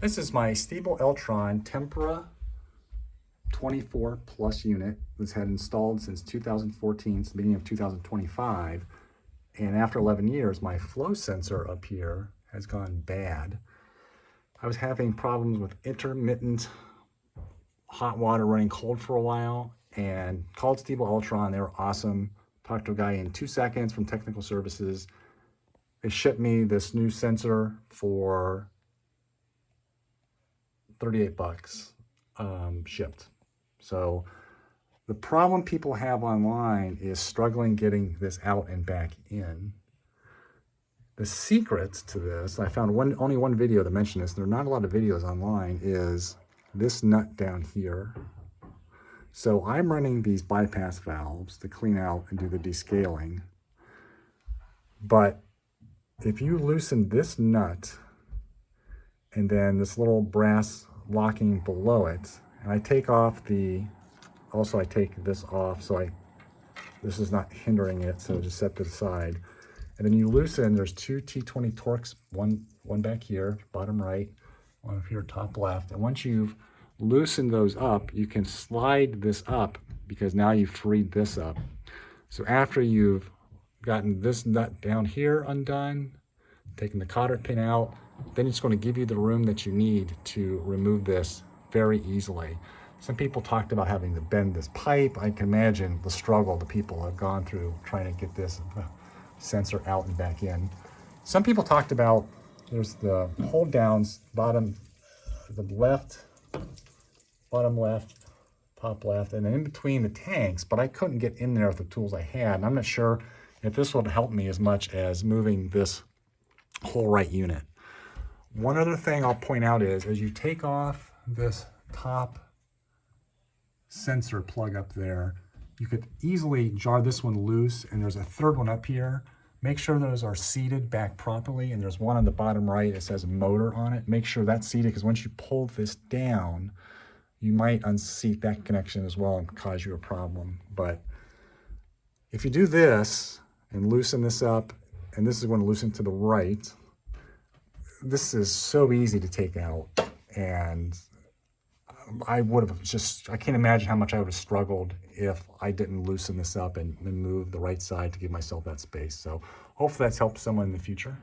This is my Steibel Eltron Tempera 24 plus unit. This had installed since 2014, since the beginning of 2025. And after 11 years, my flow sensor up here has gone bad. I was having problems with intermittent hot water running cold for a while and called Steibel Eltron. They were awesome. Talked to a guy in 2 seconds from technical services. They shipped me this new sensor for 38 bucks shipped. So the problem people have online is struggling getting this out and back in. The secret to this, I found only one video that mentioned this, there are not a lot of videos online, is this nut down here. So I'm running these bypass valves to clean out and do the descaling. But if you loosen this nut and then this little brass locking below it, and I take off I take this off so this is not hindering it, so just set to the side. And then you loosen, there's two T20 Torx, one back here, bottom right, one up here, top left. And once you've loosened those up, you can slide this up because now you've freed this up. So after you've gotten this nut down here undone, taking the cotter pin out, then it's going to give you the room that you need to remove this very easily. Some people talked about having to bend this pipe. I can imagine the struggle the people have gone through trying to get this sensor out and back in. Some people talked about there's the hold downs, bottom left, top left, and then in between the tanks, but I couldn't get in there with the tools I had. And I'm not sure if this would help me as much as moving this whole right unit. One other thing I'll point out is as you take off this top sensor plug up there, you could easily jar this one loose, and there's a third one up here. Make sure those are seated back properly, and there's one on the bottom right that says motor on it. Make sure that's seated, because once you pull this down, you might unseat that connection as well and cause you a problem. But if you do this and loosen this up, and this is going to loosen to the right, this is so easy to take out. And I can't imagine how much I would have struggled if I didn't loosen this up and move the right side to give myself that space. So hopefully that's helped someone in the future.